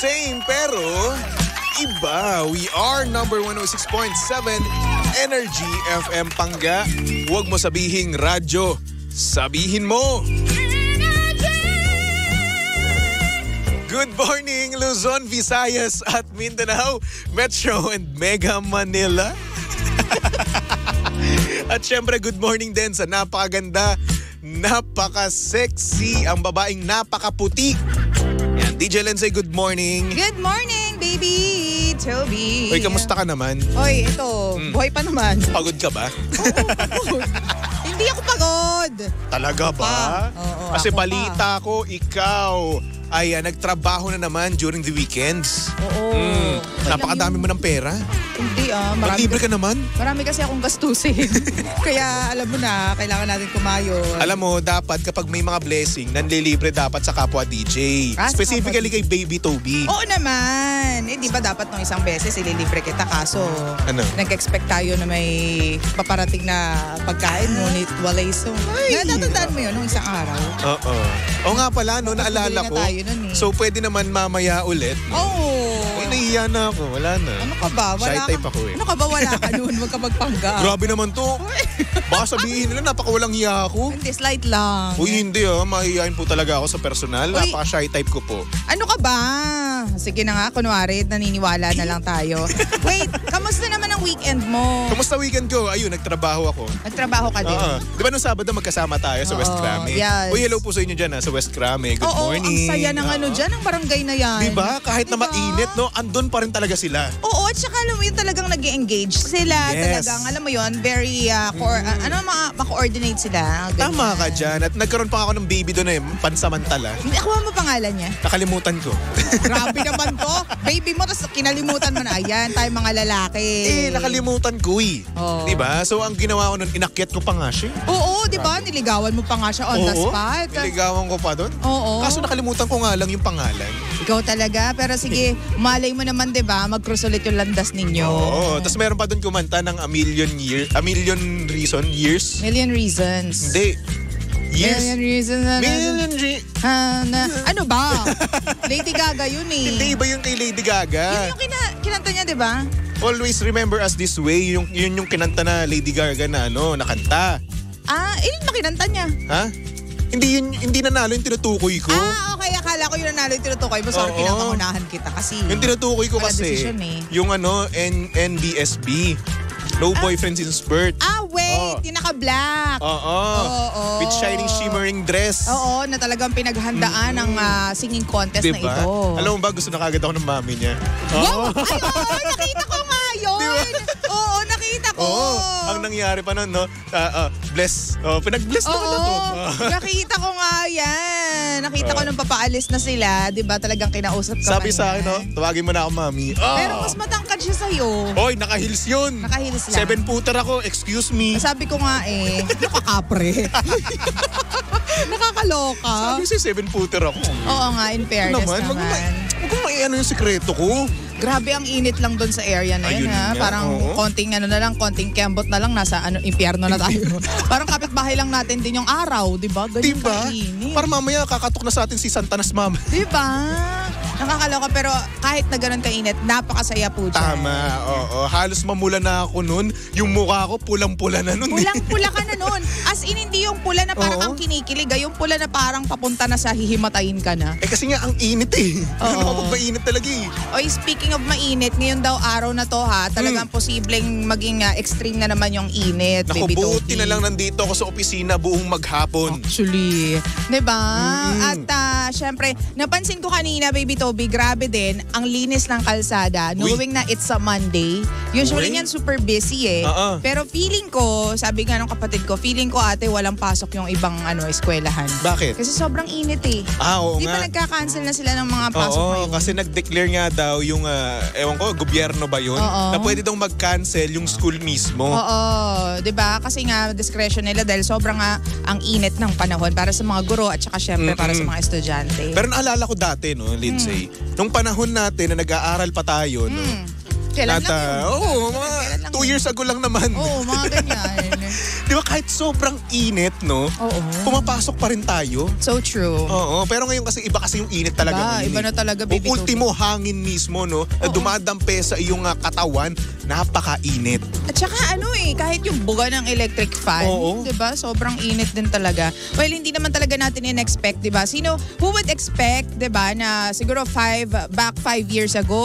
Same pero iba. We are number 106.7 Energy FM Pangga. Huwag mo sabihing radyo. Sabihin mo. Good morning, Luzon, Visayas at Mindanao, Metro and Mega Manila. At syempre, good morning din sa napakaganda, napaka-sexy, ang babaeng napakaputi. Yan, DJ Lensay, good morning. Good morning, baby Toby. Uy, kamusta ka naman? Oy, ito, buhay pa naman. Pagod ka ba? Oo, hindi ako pagod. Talaga ba? Oo, Kasi ako balita ko, ikaw ay nagtrabaho na naman during the weekends. Oo. Napakadami mo ng pera. Hindi Maglibre ka naman. Marami kasi akong gastusin. Kaya alam mo na, kailangan natin kumayon. Alam mo, dapat kapag may mga blessing, nanlilibre dapat sa kapwa DJ. Specifically kay Baby Toby. Oo naman. Di ba dapat nung isang beses ililibre kita, kaso Ano? nag-expect tayo na may paparating na pagkain, ngunit walay so. Natatandaan mo yun nung isang araw? Oo. O nga pala, no, naalala ko. Tayo nun, eh. So pwede naman mamaya ulit. Oo. Ay, nahiya na ako. Wala na. Ano ka ba? Shy type ako eh. Ano ka ba? Wala ka nun. Huwag ka magpangga. Grabe naman to. Baka sabihin nila, napakawalang hiya ako. Hindi, slight lang. Uy, hindi mahihayin po talaga ako sa personal. Uy. Napaka-shy type ko po. Ano ka ba? Sige na nga, kunwari, naniniwala na lang tayo. Wait, kamusta naman ang weekend mo? Kamusta weekend ko? Ayun, nagtrabaho ako. Nagtrabaho ka din? Di ba nung Sabado magkasama tayo sa West Crame? yes. Uy, hello po sa inyo dyan sa West Crame. Good morning. Oo, ang saya ng dyan, ang barangay na yan. Di ba? Kahit na mainit, no? Andun pa rin talaga sila. Oo, at saka alam mo yun, talagang nag-engage sila. Yes. Talagang, alam mo yun, very, maka-coordinate sila. Ganyan. Tama ka dyan. At nagkaroon pa ako ng baby doon pansamantala. Hindi, ako mo pangalan niya. Nakalimutan ko. Grabe naman to. Baby mo, tapos kinalimutan mo na. Ayan, tayo mga lalaki. Nakalimutan ko Oo. Di ba? So, ang ginawa ko nun, inakyat ko pa nga siya. Oo, di ba? Niligawan mo pa nga siya on the spot. Niligawan ko pa doon. Oo. Kaso nakalimutan ko nga lang yung pangalan. Ikaw talaga. Pero sige, malay mo naman, di ba? Mag-cross ulit yung landas ninyo. Oo. Tapos meron pa doon kumanta ng A Million Years. Million Reasons. Hindi. Years. Million Reasons. Ano ba? Lady Gaga yun eh. Hindi, iba yung kay Lady Gaga. Yun yung kinanta niya, di ba? Always Remember Us This Way. Yun yung kinanta na Lady Gaga na nakanta. Ilan ba kinanta niya? Ha? Hindi nanalo yung tinutukoy ko. Okay. Akala ko yung nanalo yung tinutukoy mo. Sorry, Oo. pinapangunahan kita kasi. Yung tinutukoy ko Wala kasi, decision eh. yung NBSB. No Boyfriend Since Birth. Wait. Yung naka-black. Oo. With shining shimmering dress. Oo, na talagang pinaghandaan ng singing contest na Diba? ito. Alam mo ba, gusto na kagad ako ng mami niya. Wow! Ay, nakita ko nga yun! Diba? Oo, nakita ko! Oo. Ang nangyari pa nun, no? Bless. Pinag-bless naman na to. Nakita ko nga yan. Nakita ko nung papaalis na sila. Diba talagang kinausap ka Sabi sa akin, no? Tawagin mo na ako, mami. Pero mas matangkad siya sa'yo. Hoy, naka-heels yun. Naka-heels lang. 7-footer ako, excuse me. Sabi ko nga nakakapre. Nakakaloka. Sabi siya, 7-footer ako. Oo nga, in fairness Huwag mo maiano yung sekreto ko. Grabe ang init lang doon sa area na yun. Ayun Ha? nga, Parang oo. konting kembot na lang, nasa impyerno na tayo. Parang kapitbahay lang natin din yung araw, di ba? Ganyan Diba? kainit. Para mamaya kakatok na sa atin si Santanas Ma'am. Di ba? Nakakaloka, pero kahit na ganun kainit, napakasaya po dyan. Tama, oo. Halos mamula na ako nun. Yung mukha ko pulang-pula na nun. Pulang-pula ka na nun. As in, hindi yung pula na parang Oo. kang kinikilig. Yung pula na parang papunta na sa hihimatayin ka na. Kasi nga, ang init eh. Oo. Kapag mainit talaga eh. Oy, speaking of mainit, ngayon daw araw na to talagang posibleng maging extreme na naman yung init, Naku, baby buti Toby. na lang nandito ako sa opisina buong maghapon. Actually, 'di ba? At syempre, napansin ko kanina, baby Toby, grabe din ang linis ng kalsada. Knowing na it's a Monday. Usually Uy. yan super busy eh. Oo. Pero feeling ko, sabi nga ng kapatid ko, feeling ko ate walang pasok yung ibang eskwelahan. Bakit? Kasi sobrang init eh. Oo Di ba nga. nagka-cancel na sila ng mga pasok Oo, ngayon? kasi nag-declare nga daw yung, ewan ko, gobyerno ba yun? Oo. Na pwede daw mag-cancel yung school mismo. Oo, 'di ba? Kasi nga discretion nila dahil sobrang ang init ng panahon para sa mga guro at saka syempre para sa mga estudyante. Pero naalala ko dati, no, Lindsay, nung panahon natin na nag-aaral pa tayo, no, Kailan lang yun? mga Kailan lang 2 years ago lang naman. Oo, mga ganyan. Di ba kahit sobrang init, no? Oo. Pumapasok pa rin tayo. So true. Oo, pero ngayon kasi iba kasi yung init talaga. Iba na talaga, baby. O ultimo, hangin mismo, no? Na dumadampe sa iyong katawan, napakainit. At saka kahit yung buga ng electric fan, diba? Sobrang init din talaga. Well, hindi naman talaga natin in-expect, diba? Who would expect, diba, na siguro 5 years ago,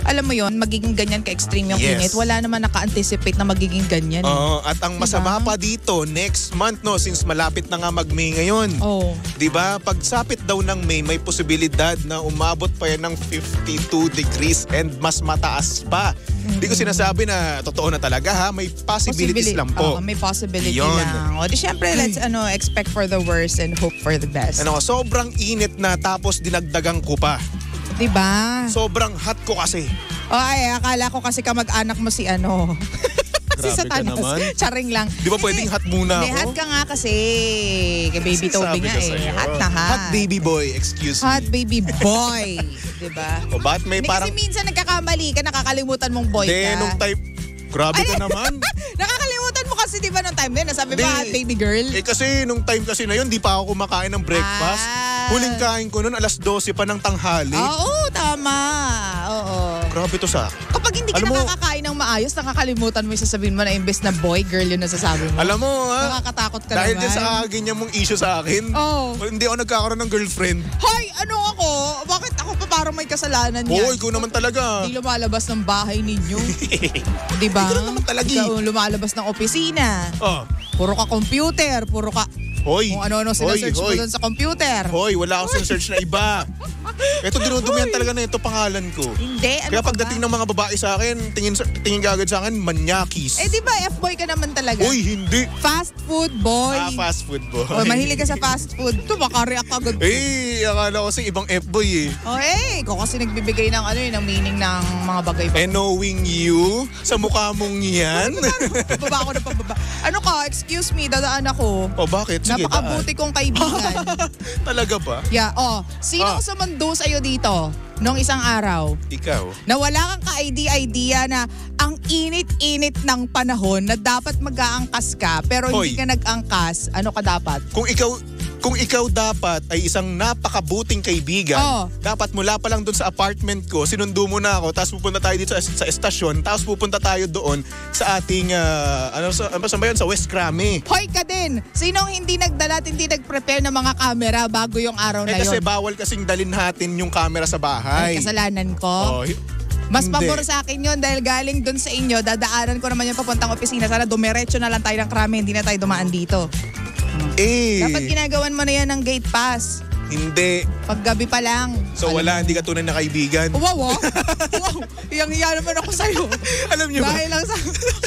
alam mo yon, magiging ganyan ka-extreme yung init. Wala naman naka-anticipate na magiging ganyan. At ang masama pa dito, next month, no, since malapit na nga mag-May ngayon. Diba? Pagsapit daw ng May, may posibilidad na umabot pa yan ng 52 degrees and mas mataas pa. Hindi ko sinasabi na totoo na talaga, ha? May possibilities lang po. May possibility lang. O di syempre, let's expect for the worst and hope for the best. Sobrang init na tapos dinagdagan ko pa. Diba? Sobrang hot ko kasi. Akala ko kasi kamag-anak mo si si Satanas. Naman. Charing lang. Di ba pwedeng hot muna ako? Hot ka nga kasi. Kay Baby Toby nga Hot na hot. Hot baby boy, excuse me. Hot baby boy. Diba? O ba't may parang... Kasi minsan nagkakamali ka, nakakalimutan mong boy ka. Nung type... Grabe ka naman. Nakakalimutan mo kasi diba nung time din, nasabi mo hot baby girl? Kasi nung time kasi na yun, di pa ako kumakain ng breakfast. Huling kain ko nun, 12:00 pa ng tanghali. Oo, tama. Oo. Grabe to sa... Kapag hindi ka nakakakain ng maayos, nakakalimutan mo yung sasabihin mo na imbes na boy, girl yun nasasabi mo. Alam mo, nakakatakot ka dahil naman. din sa ganyan mong issue sa akin, hindi ako nagkakaroon ng girlfriend. Hoy, ako? Bakit ako pa parang may kasalanan yan? Oo, ikaw naman talaga. Hindi lumalabas ng bahay ninyo. Diba? Ikaw naman talaga. Ikaw lumalabas ng opisina. Puro ka computer, puro ka... Hoy. Kung ano-ano sinasearch mo doon sa computer. Hoy, wala akong sinesearch na iba. Ito, dinudumihan talaga na ito pangalan ko. Hindi. Kaya pagdating ng mga babae sa akin, tingin kagad sa akin, manyakis. Di ba, F-boy ka naman talaga? Uy, hindi. Fast food boy. Fast food boy. Mahilig ka sa fast food. Ito, makareact agad. Akala ko kasi ibang F-boy ikaw kasi nagbibigay ng ng meaning ng mga bagay-bagay. And knowing you, sa mukha mong yan. Pababa ako na pababa. Excuse me, dadaan ako. Bakit? Sige, napakabuti kong kaibigan. Talaga ba? Yeah, sino sumundo sa'yo dito nung isang araw? Ikaw. Na wala kang ka-idea na ang init-init ng panahon na dapat mag-aangkas ka pero hindi ka nag-angkas, ano ka dapat? Kung ikaw dapat ay isang napakabuting kaibigan, dapat mula pa lang doon sa apartment ko, sinundo mo na ako, tapos pupunta tayo dito sa estasyon, tapos pupunta tayo doon sa ating, saan ba yun? Sa West Krami. Hoy ka din! Sinong hindi nagdala at hindi nag-prepare ng mga camera bago yung araw na yun? Kasi bawal kasing dalhin natin yung camera sa bahay. Ay, kasalanan ko. Mas pabor sa akin yun dahil galing doon sa inyo, dadaanan ko naman yung papuntang opisina. Sana dumiretso na lang tayo ng Krami, hindi na tayo dumaan dito. Dapat ginagawan mo na yan ng gate pass. Hindi. Paggabi pa lang. So hindi ka tunay na kaibigan? Wow. Hiyang-hiya naman ako sa'yo. Alam niyo ba? Dahil lang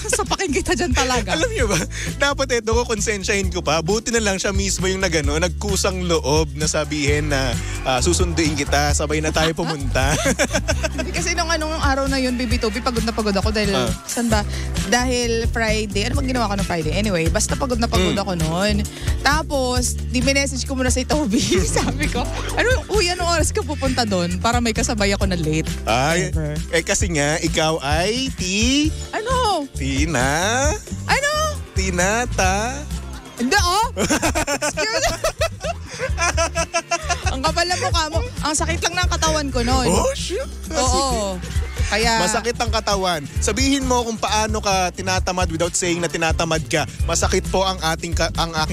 sa pakinggan dyan talaga. Alam niyo ba? Dapat ito ko, konsensyahin ko pa. Buti na lang siya mismo yung nagkusang loob na sabihin na susunduin kita, sabay na tayo pumunta. Kasi nung araw na yun, Baby Toby, pagod na pagod ako dahil, saan ba? Dahil Friday, ano bang ginawa ko ng Friday? Anyway, basta pagod na pagod ako noon. Tapos, di-message ko muna si Toby. Sabi ko, anong oras ka pupunta doon para may kasabay ako na late? Kasi nga, ikaw ay Tina? Tinata? Hindi Excuse me. Ang kapal na mukha mo. Ang sakit lang ng katawan ko noon. Shit. Oo. Kaya... Masakit ang katawan. Sabihin mo kung paano ka tinatamad without saying na tinatamad ka. Masakit po ang aking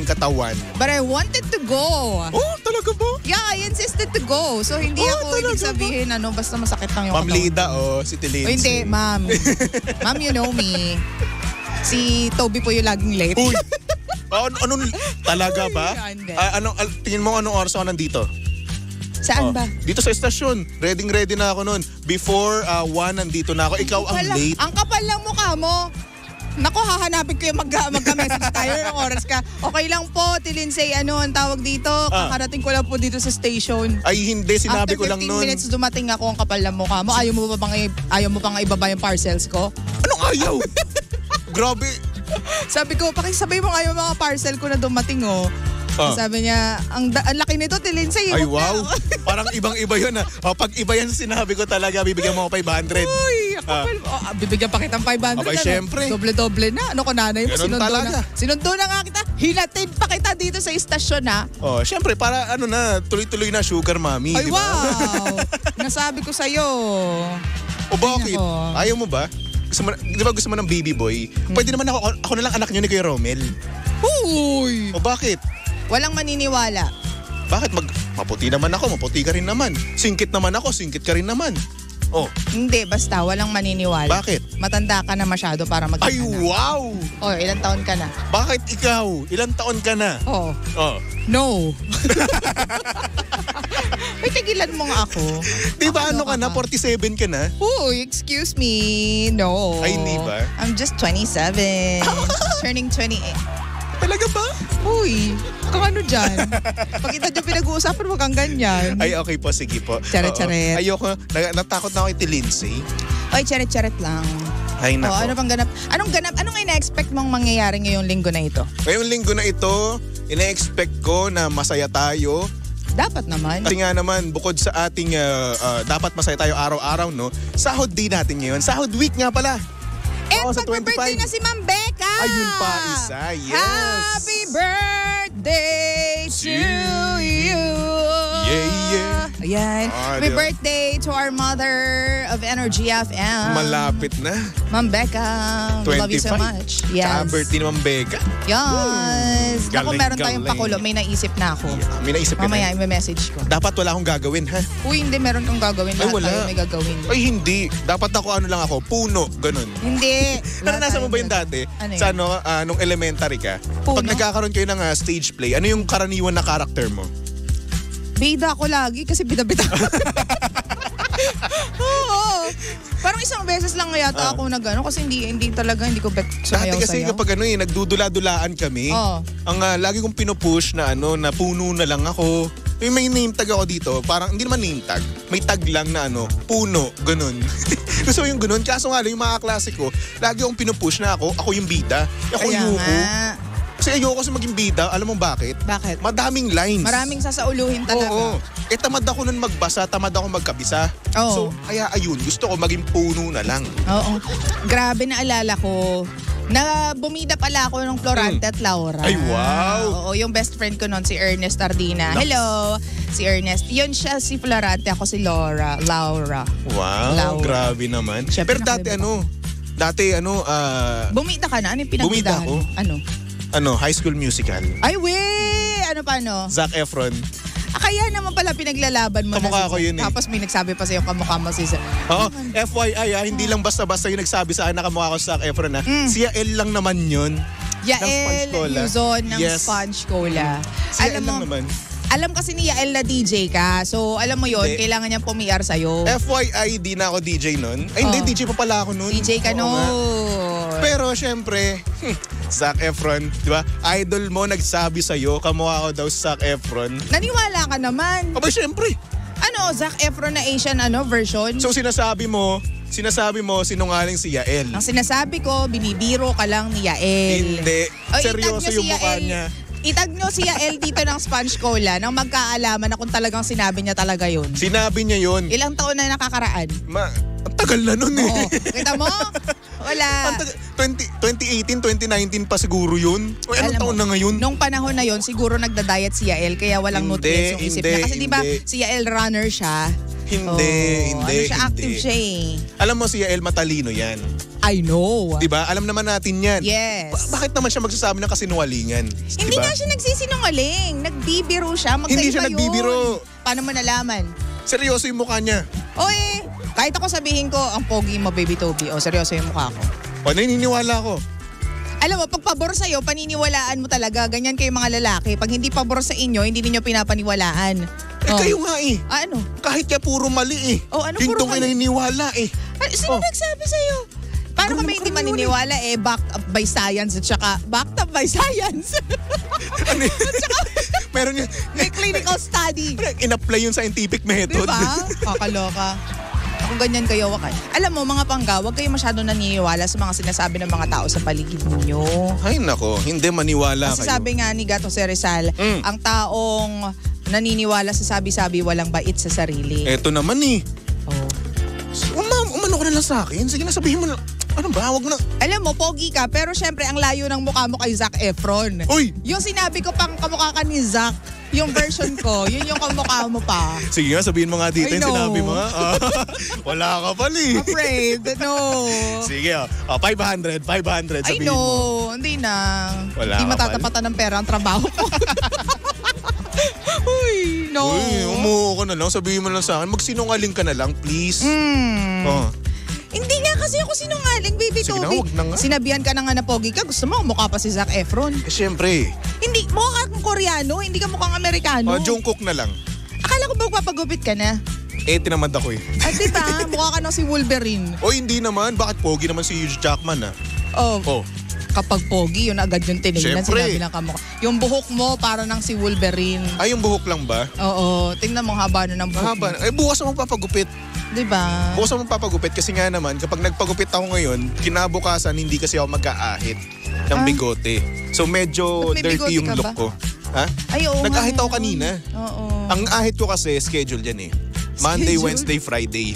katawan. But I wanted to go. Talaga ba? Yeah, I insisted to go. So hindi ako ibig sabihin basta masakit lang yung Ma'am katawan. Lida si Tilindsay. Hindi, ma'am. Ma'am, you know me. Si Toby po yung laging late. Uy! Talaga ba? Hindi. Tingin mo anong oras ako nandito? Saan ba? Dito sa estasyon. Ready na ako noon. Before 1, nandito na ako. Ikaw ang late. Ang kapal lang mukha mo. Naku, hahanapin ko yung magka-message tayo ng oras ka. Okay lang po, Tilindsay, ang tawag dito? Kakarating ko lang po dito sa station. Ay, hindi. Sinabi ko lang noon. After 15 minutes dumating ako, ang kapal lang mukha mo. Ayaw mo pang ibaba yung parcels ko? Anong ayaw? Grabe. Sabi ko, pakisabay mo nga yung mga parcel ko na dumating, Sabi niya, ang laki nito, Tilindsay. Ay, wow. Parang ibang-iba yun. Pag iba yan sinabi ko talaga, bibigyan mo ako 500. Uy, Bibigyan pa kitang 500. Abay, syempre. Doble-doble na. Ano ko nanay mo? Ganun talaga. Sinundo na nga kita. Hinatid pa kita dito sa istasyon na. Syempre, para tuloy-tuloy na sugar mommy. Ay, diba? wow. Nasabi ko sa'yo. Bakit? Ayaw mo ba? Di ba gusto mo ng baby boy? Pwede naman ako na lang anak niyo ni Kuya Romel. Uy! Bakit? Walang maniniwala. Bakit? Maputi naman ako, maputi ka rin naman. Singkit naman ako, singkit ka rin naman. Hindi, basta walang maniniwala. Bakit? Matanda ka na masyado para mag-anak. Ay, wow! Ilang taon ka na? Bakit ikaw? Ilang taon ka na? No. Ay, tigilan mo nga ako. Di ba ano ka na? 47 ka na? Uy, excuse me. No. Ay, hindi ba? I'm just 27. Turning 28. Talaga ba? Uy, kung ano dyan? Pag ito dyan pinag-uusapan, wag kang ganyan. Ay, okay po. Sige po. Charet-charet. Ayoko. Natakot na ako kay Lindsay. Ay, charet-charet lang. Ay, nako. Ano pang ganap? Anong ina-expect mong mangyayari ngayong linggo na ito? Ngayong linggo na ito, ina-expect ko na masaya tayo. Dapat naman. Kasi nga naman, bukod sa ating dapat masaya tayo araw-araw, no? Sahod day natin ngayon. Sahod week nga pala. And pag-birthday na si Ma'am Becca! Ayun pa, isa. Yes! Happy birthday to you! Yeah. Ayan. Happy birthday to our mother of Energy FM. Malapit na. Ma'am Becca. 25. Love you so much. Yes. Tsaka birthday ni Ma'am Becca. Yes. Naku, meron tayong pakulo. May naisip na ako. Yeah, may naisip ka mamaya, may message ko. Dapat wala akong gagawin, ha? Uy, hindi. Meron kang gagawin. Lahat wala. tayo may gagawin. Ay, hindi. Dapat ako, puno. Ganun. Hindi. Naranasan mo ba yung dati? Ano yun? Sa nung elementary ka? Puno? Pag nagkakaroon kayo ng stage play, ano yung karaniwan na character mo? Bida ako lagi kasi bida-bida. Oo. Parang isang beses lang yata ako nag-ano kasi hindi ko bet Dati sumayaw-sayaw. kasi kapag nagdudula-dulaan kami, ang lagi kong pinupush na na puno na lang ako. May name tag ako dito, parang hindi naman name tag. May tag lang na puno, ganun. Gusto ko yung ganun. Kaso nga lang yung mga klase ko, lagi akong pinupush na ako yung bida. Ako yung Kasi ayoko kasi maging bida. Alam mo bakit? Bakit? Madaming lines. Maraming sasauluhin talaga. Oo. Tamad ako nun magbasa, tamad ako magkabisa. Oo. So, kaya ayun, gusto ko maging puno na lang. Oo. Grabe na alala ko. Na bumida pala ako ng Florante at Laura. Ay, wow! Oo, yung best friend ko noon, si Ernest Ardina. Hello! Si Ernest. Yun siya, si Florante. Ako si Laura. Wow, Laura. Grabe naman. Siyempre, pero dati bumida ka na? Ano yung pinagbidahan? Bumida ako. High School Musical. Ay, Ano paano? Zac Efron. Kaya naman pala pinaglalaban mo kamukha ko yun eh. Tapos may nagsabi pa sa'yo kamukha mo si Zac. Oo, FYI hindi lang basta-basta yung nagsabi sa akin na kamukha ko sa Zac Efron. Si Yael lang naman yun. Yael Luzon ng Sponge Cola. Si Yael lang naman. Alam kasi ni Yael na DJ ka. So, alam mo yon, kailangan niyang pumi-R sa'yo. FYI, di na ako DJ nun. Ay, hindi, DJ pa pala ako nun. DJ ka nun. Pero, syempre, Zac Efron, di ba? Idol mo nagsabi sa'yo, kamukha ko daw Zac Efron. Naniwala ka naman. Aba, syempre. Zac Efron na Asian version? So, sinasabi mo, sinungaling si Yael. Ang sinasabi ko, binibiro ka lang ni Yael. Hindi. Seryoso yung mukha niya. Itag nyo si Yael dito ng Sponge Cola nang magkaalaman na kung talagang sinabi niya talaga yun. Sinabi niya yun. Ilang taon na nakakaraan? Ang tagal na nun eh. Oo. Kita mo? Wala. 2018, 2019 pa siguro yun. Anong taon na ngayon? Nung panahon na yun, siguro nagda-diet si Yael kaya walang nutrients yung isip niya. Kasi diba si Yael runner siya. Hindi. Active siya eh. Alam mo si Yael matalino yan. I know. Diba? Alam naman natin yan. Yes. Bakit naman siya magsasabi ng kasinungalingan? Hindi nga siya nagsisinungaling. Nagbibiro siya. Hindi siya nagbibiro. Paano mo nalaman? Seryoso yung mukha niya. Oy, kahit ako sabihin ko, ang pogi mo, Baby Toby. Seryoso yung mukha ko. Naniniwala ko. Alam mo, pag pabor sa'yo, paniniwalaan mo talaga. Ganyan kayo mga lalaki. Pag hindi pabor sa inyo, hindi ninyo pinapaniwalaan. Kayo nga eh. Ano? Kahit kaya puro mali eh. Yung doon kayo naniniwala eh. Sino nagsabi sa'yo? Paano kami hindi maniniwala backed up by science at saka backed up by science? At saka, meron yun. May clinical study. In-apply yung scientific method. Diba? Kakaloka. Ako ganyan kayo wakay. Alam mo mga pangga, huwag kayo masyado naniniwala sa mga sinasabi ng mga tao sa paligid ninyo. Ay nako, hindi maniwala Kasi kayo. Sabi nga ni Gato si Rizal, ang taong naniniwala sa sabi-sabi walang bait sa sarili. Eto naman eh. Oh. Umano ka na lang sa akin. Sige na, sabihin mo na. Ano ba? Wag mo na. Alam mo, pogi ka, pero syempre ang layo ng mukha mo kay Zac Efron. Uy! Yung sinabi ko pang kamukha ka ni Zac, yung version ko, yun yung kamukha mo pa. Sige nga, sabihin mo nga dito yung sinabi mo nga. Wala ka pala eh. Afraid, no. Sige, 500 sabihin mo. Hindi na. Wala Hindi ka matatapatan ng pera ang trabaho ko. Uy, no. Uy, umuho ka na lang. Sabihin mo lang sa akin. Magsinungaling ka na lang, please. Hindi nga kasi ako sinungaling, baby Sige Toby. na, wag na nga. Sinabihan ka na nga na pogi ka. Gusto mo, mukha pa si Zac Efron. Siyempre. Hindi, mukha kang Koreano. Hindi ka mukhang Amerikano. Jungkook na lang. Akala ko ba magpapagupit ka na? Tinamad ako eh. At diba, mukha ka na si Wolverine. Hindi naman. Bakit pogi naman si Hugh Jackman Oh. Kapag pogi, yun agad yung tinignan. Siyempre. Sinabi lang kamukha. Yung buhok mo, para nang si Wolverine. Ay, yung buhok lang ba? Oo. Tingnan mo, haba na ng buhok. Haba. Bukas ako papagupit. Diba? Bukas ako papagupit kasi nga naman, kapag nagpagupit ako ngayon, kinabukasan hindi kasi ako mag-aahit ng bigote. So medyo Ba't may bigote dirty yung ka look ba? ko. Ha? Ay, oo. Nag-ahit ako kanina. Oo. Ang ahit ko kasi, schedule yan eh. Monday, Schedule? Wednesday, Friday.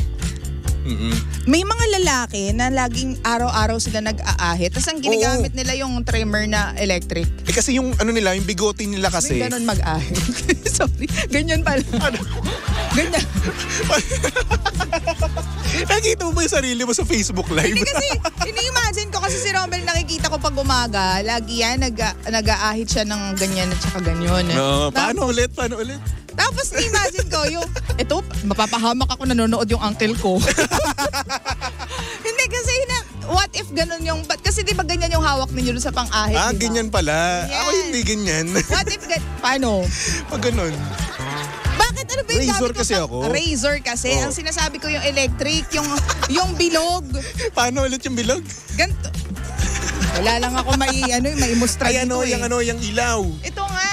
May mga lalaki na laging araw-araw sila nag-aahit. Tapos ang ginagamit nila yung trimmer na electric. Kasi yung ano nila, yung bigote nila kasi. May ganun mag-ahit. Sorry. Ganyan pala. Ganyan. Nakita mo ba yung sarili mo sa Facebook Live? Hindi kasi, ini-imagine ko kasi si Romel nakikita ko pag umaga, lagi yan, nag-aahit siya ng ganyan at saka ganyan. No, paano ulit? Tapos imagine ko yung, ito, mapapahamak ako nanonood yung uncle ko. Hindi kasi what if ganun yung, kasi di ba ganyan yung hawak ninyo sa pang-ahit? Diba? Ganyan pala. Yes. Ako hindi ganyan. What if, paano? Pag ganun. Bakit ano ba yung Razor gamit kasi mo? ako. Razor kasi. Ang sinasabi ko yung electric, yung bilog. Paano ulit yung bilog? Ganto. Wala lang ako maimustra dito yung ilaw. Ito nga.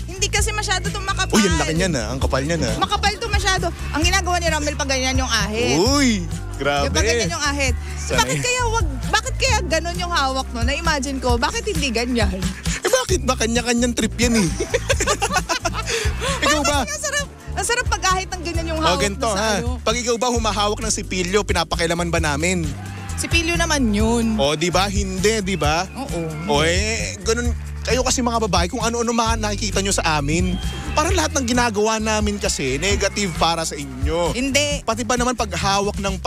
Hindi kasi masyado itong makapal. Uy, ang laki niya na. Ang kapal niya na. Makapal to masyado. Ang ginagawa ni Romel pag ganyan yung ahit. Uy, grabe. Pag ganyan yung ahit. So, bakit kaya ganun yung hawak no? Na-imagine ko, bakit hindi ganyan? Bakit ba? Kanya-kanyang trip yan eh. Ikaw ba? Ang sarap pag-ahit ng ganyan yung hawak ganito sa ano. Pag ikaw ba humahawak ng sipilyo, pinapakailaman ba namin? Sipilyo naman yun. Di ba? Hindi, di ba? Oo. Ganun. Kayo kasi mga babae, kung ano-ano nakikita nyo sa amin. Parang lahat ng ginagawa namin kasi, negative para sa inyo. Hindi. Pati ba naman pag hawak ng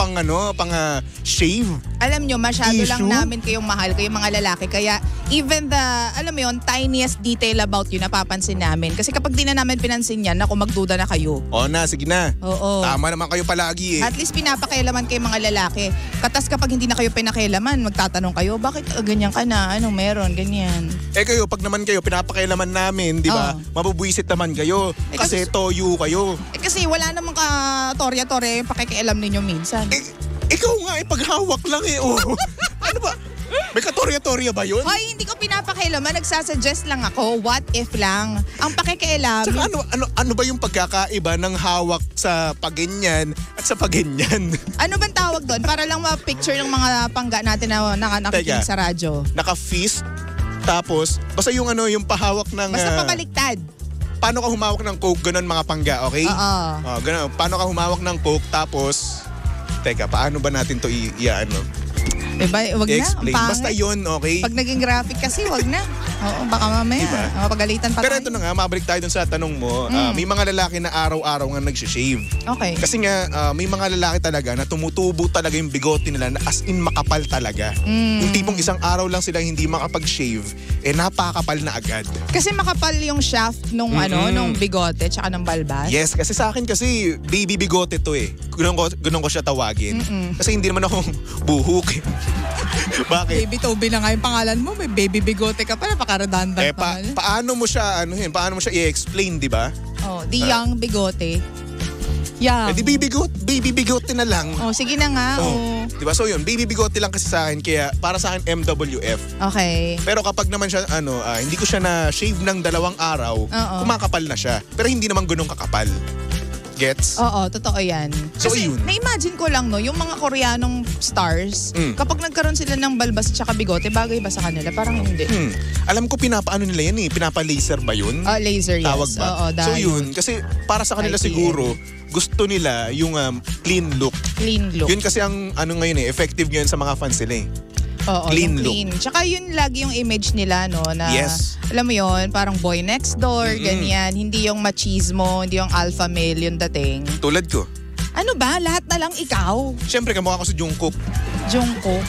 shave? Alam nyo, masyado Issue? lang namin kayong mahal, kayong mga lalaki. Kaya even alam mo yun, tiniest detail about you, napapansin namin. Kasi kapag di na namin pinansin yan, naku, magduda na kayo. Sige na. Oo. Tama naman kayo palagi eh. At least pinapakailaman kayong mga lalaki. Katas kapag hindi na kayo pinakailaman, magtatanong kayo, bakit ganyan ka na? Anong meron? Ganyan. Kayo, pag naman kayo pinapakailaman namin, di ba? Mabubuisit naman kayo. Kasi toyo kayo. Kasi wala namang ka-torya-torya yung pakikialam ninyo minsan. Ikaw nga paghawak lang eh. Ano ba? May katorya-torya ba yun? Hoy, hindi ko pinapakailaman. Nagsasuggest lang ako. What if lang? Ang pakikialam. Tsaka ano ba yung pagkakaiba ng hawak sa paganyan at sa paganyan? Ano bang tawag doon? Para lang ma-picture ng mga pangga natin na nakikinig sa radyo. Naka-fist. Tapos, basta yung pahawak ng... Basta pabaliktad. Paano ka humawak ng Coke? Ganon mga pangga, okay? Oo. Ganon. Paano ka humawak ng Coke? Tapos, paano ba natin to Diba? Wag na. i-explain? Basta yun, okay? Pag naging graphic kasi, wag na. Oo, baka mamaya. Diba? Mapagalitan pa Pero tayo. ito na nga, mabalik tayo dun sa tanong mo. May mga lalaki na araw-araw nga nag-shave. Okay. Kasi nga, may mga lalaki talaga na tumutubo talaga yung bigote nila na as in makapal talaga. Yung tipong isang araw lang sila hindi makapag-shave, napakapal na agad. Kasi makapal yung shaft nung nung bigote tsaka ng balbas. Yes, kasi sa akin kasi baby bigote to eh. Ganun ko siya tawagin. Kasi hindi naman ako buhok eh. Bakit? Baby Toby na nga yung pangalan mo. May baby bigote ka pa. Napakaradandang pangalan. Paano mo siya i-explain, di ba? The young bigote. Young. Di baby bigote na lang. Sige na nga. Di ba? So yun, baby bigote lang kasi sa akin. Kaya para sa akin, MWF. Okay. Pero kapag naman siya, hindi ko siya na-shave ng 2 araw, kumakapal na siya. Pero hindi naman ganun kakapal. Gets? Oo, totoo yan. So, Kasi yun. na-imagine ko lang, no, yung mga Koreanong stars, kapag nagkaroon sila ng balbas at saka bigote, bagay ba sa kanila? Parang hindi. Alam ko pinapaano nila yan eh. Pinapa-laser ba yun? Laser, yes. Tawag ba? Oo, so yun, kasi para sa kanila siguro, gusto nila yung clean look. Clean look. Yun kasi ang ano ngayon effective ngayon sa mga fans nila eh. Oo, clean yung clean. Tsaka yun lagi yung image nila, no, na alam mo yun, parang boy next door, ganyan. Hindi yung machismo, hindi yung alpha male yung dating. Tulad ko. Ano ba? Lahat na lang ikaw. Siyempre, kamukha ko sa Jungkook. Jungkook?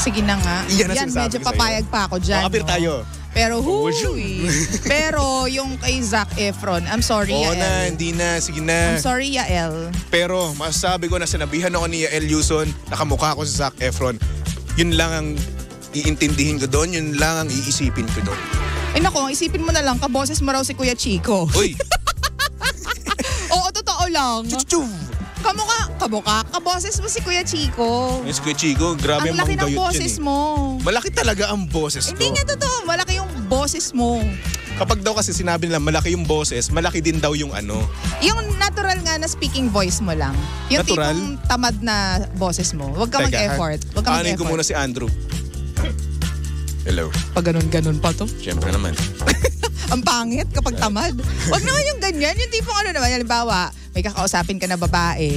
Sige na nga. Yan medyo papayag pa ako dyan. Makapir tayo. Pero Pero yung kay Zac Efron, I'm sorry, Yael. Na, hindi na. Sige na. I'm sorry, Yael. Pero masasabi ko na sinabihan ako ni Yael Yuson, nakamukha ko sa Zac Efron. Yun lang ang iintindihin ko doon, yun lang ang iisipin ko doon. Nako, isipin mo na lang, kaboses mo raw si Kuya Chico. Uy! Oo, totoo lang. Chuchu! Kaboses mo si Kuya Chico. Yes, Kuya Chico, grabe ang laki ng manggayot boses yan, mo. Malaki talaga ang boses ko. Hindi nga totoo, malaki yung boses mo. Kapag daw kasi sinabi nila malaki yung boses, malaki din daw yung ano. Yung natural nga na speaking voice mo lang. Yung natural? tipong tamad na boses mo. Huwag ka mag-effort. Huwag ka mag-effort. Anin ko muna si Andrew. Hello. Pag ganun-ganun pa to. Siyempre naman. Ang pangit kapag tamad. Huwag naman yung ganyan. Yung tipong ano naman, halimbawa, may kakausapin ka na babae.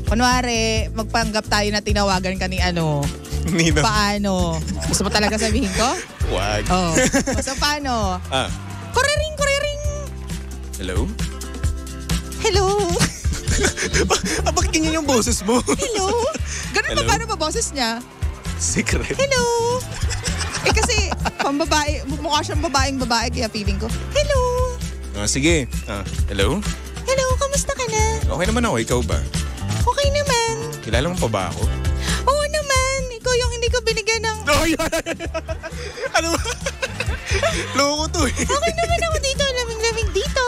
Kunwari, magpanggap tayo na tinawagan ka ni ano. Nino. Paano? Gusto mo talaga sabihin ko? Wag. Oh. So paano? Kuriring. Hello? Hello? Bakit ganyan yung boses mo? Hello? Ganun ba paano ba boses niya? Secret. Hello? Kasi pambabae, mukha siyang babae kaya feeling ko, hello? Sige. Hello? Hello, kamusta ka na? Okay naman ako, ikaw ba? Okay naman. Kilala mo pa ba ako? Oo naman. Ikaw yung hindi ko binigyan ng... Ano ba? Loko to eh. Okay naman ako dito. Lamig-lamig dito.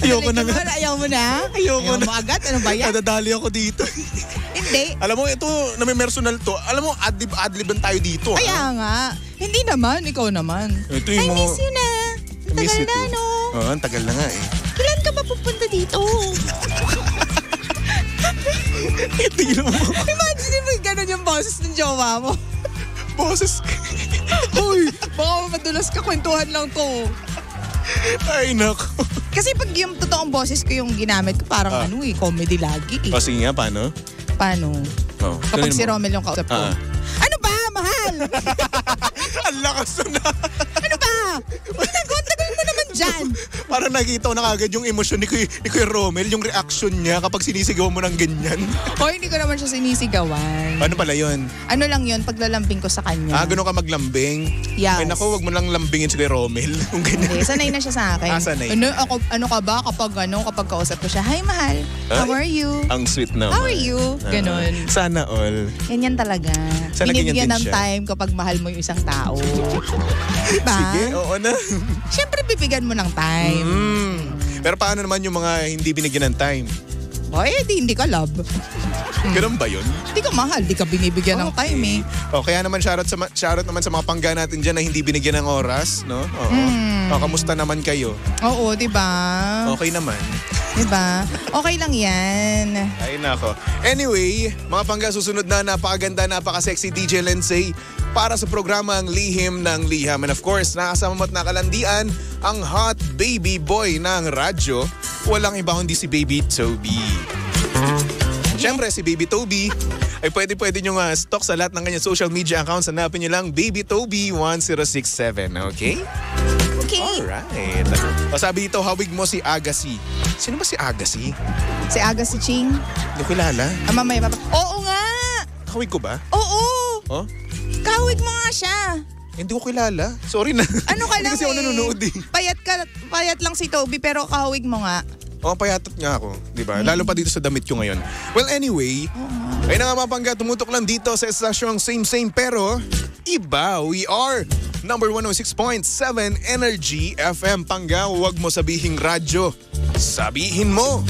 Ayoko na nga. Ayaw mo na? Ayaw mo agad? Ano ba yan? Nadadali ako dito. Hindi. Alam mo, ito, na may personal to. Alam mo, adlib-adliban tayo dito. Kaya nga. Hindi naman. Ikaw naman. Ito yung I miss you na. Ang tagal na, no? Oo, ang tagal na nga eh. Kailan ka ba pupunta dito? Tingnan mo. Imagine mo gano'n yung boses ng jowa mo. Boses. Uy, baka madulas ka, kwentuhan lang to. Ay, nako. Kasi pag yung totoong boses ko yung ginamit ko, parang comedy lagi. Sige nga, paano? Paano? Kapag si Romel yung kausap ko. Ano ba, mahal? Ang lakas na. Ano ba? Tagal mo naman dyan. Parang nakita ko na kagad yung emosyon ni Kuya Romel, yung reaction niya kapag sinisigaw mo ng ganyan. Hindi ko naman siya sinisigawan. Paano pala yun? Ano lang yun, paglalambing ko sa kanya. Ganun ka maglambing? Yes. Ay naku, wag mo lang lambingin si Kuya Romel. Hindi, sanay na siya sa akin. Sanay. Ano ka ba kapag kausap ko siya, hi mahal, how are you? Ang sweet naman. How are you? Ganon. Sana all. Ganyan talaga. Sana binibigyan ganyan din ng siya. time kapag mahal mo yung isang tao. Diba? Sige, oo na. Siyempre bibigyan mo ng time. Pero paano naman yung mga hindi binigyan ng time? Hindi ka love. Ganun ba yun? Hindi ka mahal, di ka binibigyan ng time eh. Kaya naman shoutout naman sa mga pangga natin dyan na hindi binigyan ng oras, no? Oo. Kamusta naman kayo? Oo, diba? Okay naman. Diba? Okay lang yan. Ay nako. Anyway, mga pangga, susunod na napakaganda, napaka-sexy DJ Lindsay para sa programa ang Lihim ng Liham. And of course, nakasama mo at nakalandian ang hot baby boy ng radyo. Walang iba kundi si Baby Toby. Siyempre, si Baby Toby ay pwede nyo stalk sa lahat ng kanyang social media accounts. Hanapin nyo lang Baby Toby 1067, okay? Okay. Alright. Sabi dito, hawig mo si Agassi. Sino ba si Agassi? Si Agassi Ching? Hindi ko kilala. Mamaya pa. Oo nga! Hawig ko ba? Oo! Oh? Kahawig mo nga siya. Hindi ko kilala. Sorry na. Ano ka lang kasi ako nanonood eh. Payat lang si Toby pero kahawig mo nga. Payatot nga ako. Diba? Lalo pa dito sa damit ko ngayon. Well, anyway, ay na nga mga pangga, tumutok lang dito sa estasyong same pero iba. We are number 106.7 Energy FM. Pangga, huwag mo sabihing radyo. Sabihin mo.